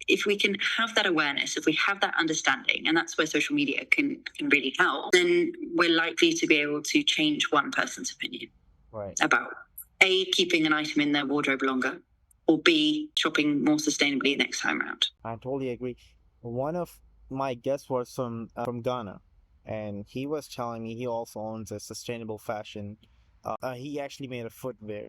if we can have that awareness, if we have that understanding, and that's where social media can really help, then we're likely to be able to change one person's opinion about A, keeping an item in their wardrobe longer, or B, shopping more sustainably next time around. I totally agree. One of my guests was from Ghana, and he was telling me he also owns a sustainable fashion. He actually made a footwear.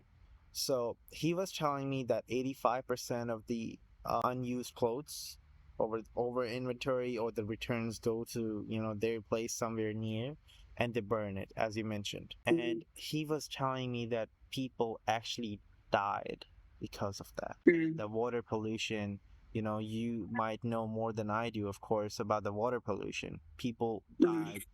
So he was telling me that 85% of the unused clothes over inventory or the returns go to, their place somewhere near, and they burn it, as you mentioned. And he was telling me that people actually died because of that. The water pollution, you might know more than I do, of course, about the water pollution. People died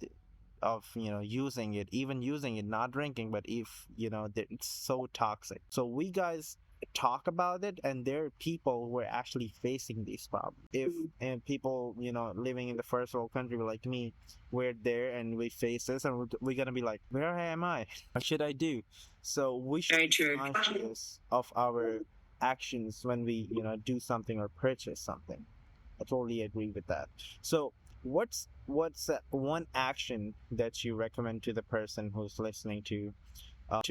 of, using it, not drinking, but if, it's so toxic. So we guys talk about it, and there are people who are actually facing these problems. If and people, living in the first world country like me, we're there and we face this, and we're gonna be like, where am I? What should I do? So we should be conscious of our actions when we, do something or purchase something. I totally agree with that. So what's one action that you recommend to the person who's listening to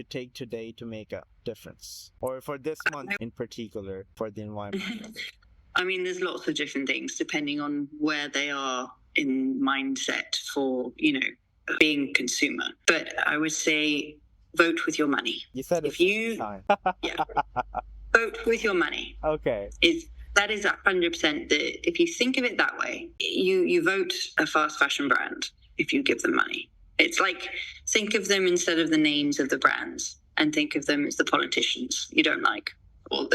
take today to make a difference, or for this month in particular, for the environment? I mean, there's lots of different things depending on where they are in mindset for, being a consumer. But I would say vote with your money. You said if you time. Yeah, vote with your money. Okay. That is 100% if you think of it that way, you vote a fast fashion brand if you give them money. It's like, think of them instead of the names of the brands, and think of them as the politicians you don't like, or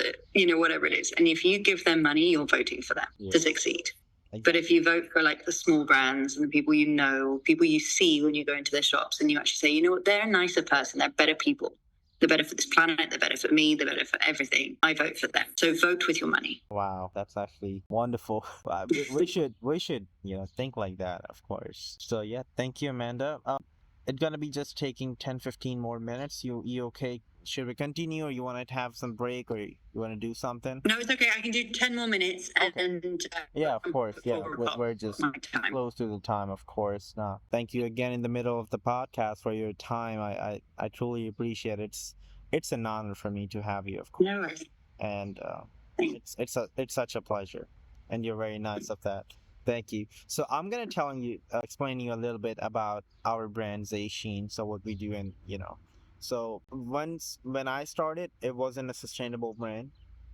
whatever it is. And if you give them money, you're voting for them to succeed. Exactly. But if you vote for like the small brands and the people people you see when you go into their shops, and you actually say, you know what, they're a nicer person, they're better people. They're better for this planet, they're better for me, they're better for everything. I vote for them. So vote with your money. Wow, that's actually wonderful. We should, think like that, of course. So yeah, thank you, Amanda. It's gonna be just taking 10-15 more minutes. You okay? Should we continue, or you want to have some break, or you want to do something? No, it's okay. I can do 10 more minutes. Okay. Yeah, of course. Yeah, we're just close to the time, of course. No, thank you again in the middle of the podcast for your time. I truly appreciate it. It's an honor for me to have you, of course. No worries. And it's such a pleasure, and you're very nice of that. Thank you. So I'm gonna explain you a little bit about our brand Zesheen. So what we do, and so when I started, it wasn't a sustainable brand.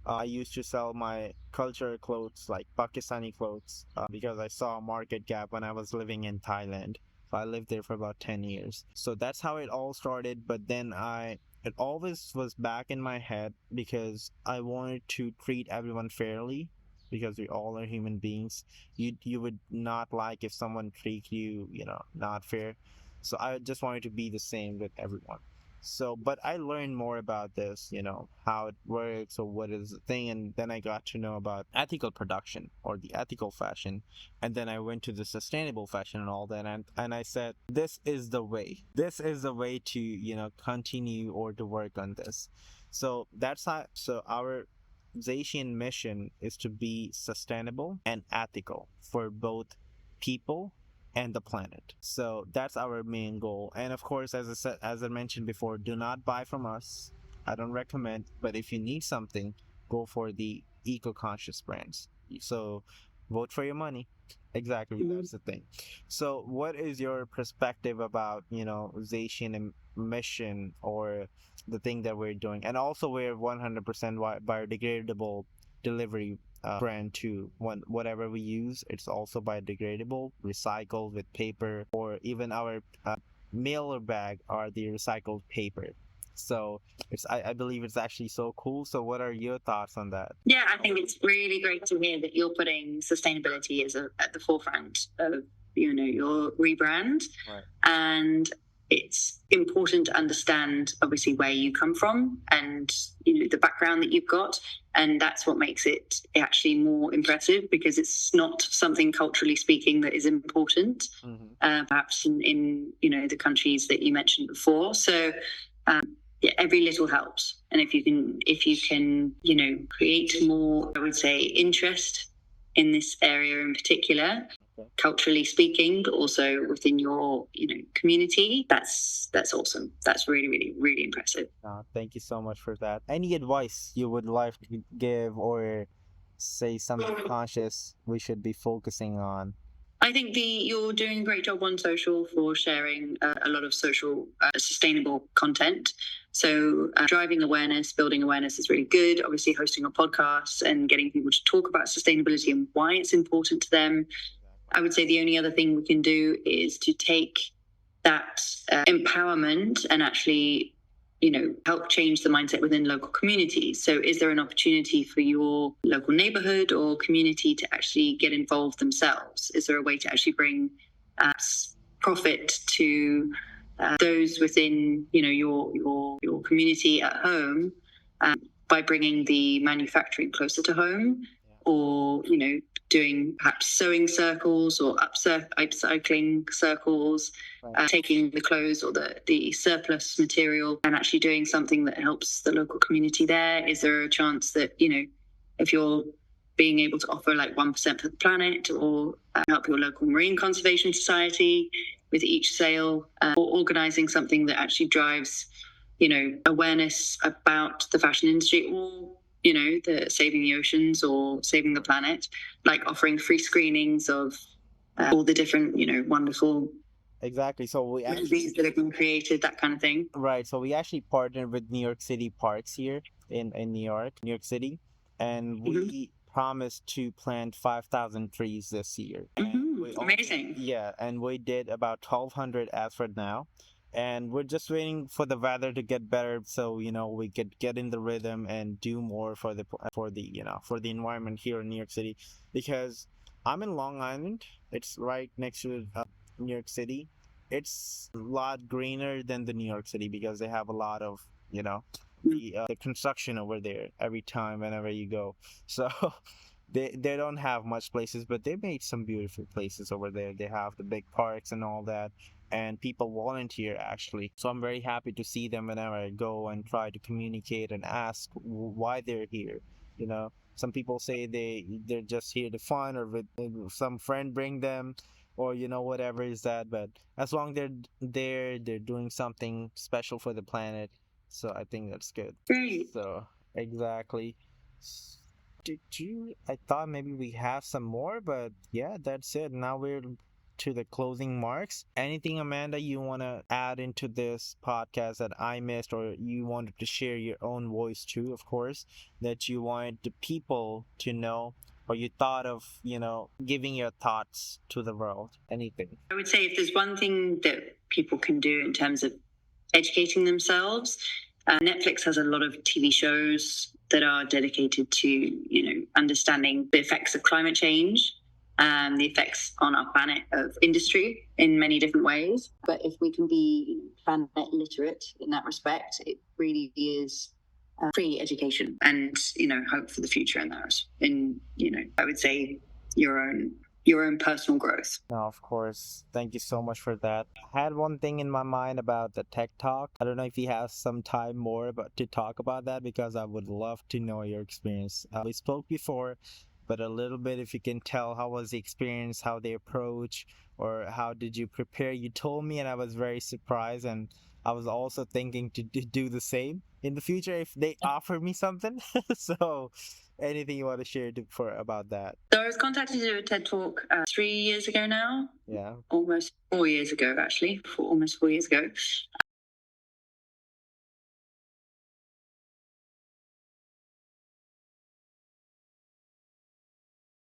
I used to sell my cultural clothes, like Pakistani clothes, because I saw a market gap when I was living in Thailand. So I lived there for about 10 years. So that's how it all started. But then it always was back in my head, because I wanted to treat everyone fairly, because we all are human beings. You would not like if someone treat you, not fair. So I just wanted to be the same with everyone. So, but I learned more about this, how it works, or what is the thing, and then I got to know about ethical production, or the ethical fashion, and then I went to the sustainable fashion and all that, and I said, this is the way. This is the way to, continue or to work on this. So that's how. So our Zesheen mission is to be sustainable and ethical for both people and the planet. So that's our main goal. And of course, as I mentioned before, do not buy from us. I don't recommend, but if you need something, go for the eco-conscious brands. So vote for your money. Exactly, that's the thing. So what is your perspective about, Zesheen mission, or the thing that we're doing? And also, we're 100% biodegradable delivery brand too. Whatever we use, it's also biodegradable, recycled with paper, or even our mailer bag are the recycled paper. So I believe it's actually so cool. So what are your thoughts on that? Yeah, I think it's really great to hear that you're putting sustainability at the forefront of your rebrand. Right. And it's important to understand obviously where you come from, and the background that you've got, and that's what makes it actually more impressive, because it's not something culturally speaking that is important, perhaps in the countries that you mentioned before. So every little helps, and if you can create more, I would say, interest in this area in particular, culturally speaking, but also within your community. That's awesome. That's really, really, really impressive. Thank you so much for that. Any advice you would like to give, or say something conscious we should be focusing on? I think you're doing a great job on social for sharing a lot of social sustainable content. So driving awareness, building awareness is really good. Obviously, hosting a podcast and getting people to talk about sustainability and why it's important to them. I would say the only other thing we can do is to take that empowerment and actually help change the mindset within local communities. So is there an opportunity for your local neighborhood or community to actually get involved themselves? Is there a way to actually bring profit to those within your community at home by bringing the manufacturing closer to home, or doing perhaps sewing circles or upcycling circles, taking the clothes or the surplus material and actually doing something that helps the local community there? Is there a chance that, if you're being able to offer like 1% for the planet, or help your local marine conservation society with each sale, or organizing something that actually drives, awareness about the fashion industry, or the saving the oceans or saving the planet, like offering free screenings of all the different, wonderful Exactly. So we movies that have been created, that kind of thing. Right. So we actually partnered with New York City Parks here in New York City, and we promised to plant 5,000 trees this year. Amazing. Yeah, and we did about 1,200 as for now. And we're just waiting for the weather to get better, so we could get in the rhythm and do more for the environment here in New York City, because I'm in Long Island. It's right next to New York City. It's a lot greener than the New York City, because they have a lot of the construction over there every time whenever you go. So they don't have much places, but they made some beautiful places over there. They have the big parks and all that, and people volunteer actually. So I'm very happy to see them whenever I go and try to communicate and ask why they're here. Some people say they're just here to fun, or with some friend bring them, or whatever is that. But as long they're doing something special for the planet, so I think that's good. Great. So exactly. I thought maybe we have some more, but yeah, that's it. Now we're to the closing marks. Anything, Amanda, you want to add into this podcast that I missed, or you wanted to share your own voice too, of course, that you wanted the people to know, or you thought of, giving your thoughts to the world? Anything? I would say if there's one thing that people can do in terms of educating themselves, Netflix has a lot of TV shows that are dedicated to, understanding the effects of climate change, the effects on our planet of industry in many different ways. But if we can be planet literate in that respect, it really is free education and, hope for the future in that. And, I would say your own personal growth. No, of course. Thank you so much for that. I had one thing in my mind about the tech talk. I don't know if you have some time more to talk about that, because I would love to know your experience. We spoke before, but a little bit, if you can tell, how was the experience, how they approach, or how did you prepare? You told me, and I was very surprised, and I was also thinking to do the same in the future if they offer me something. So anything you want to share about that? So I was contacted to do a TED Talk 3 years ago now. Yeah. Almost 4 years ago, actually. Almost 4 years ago.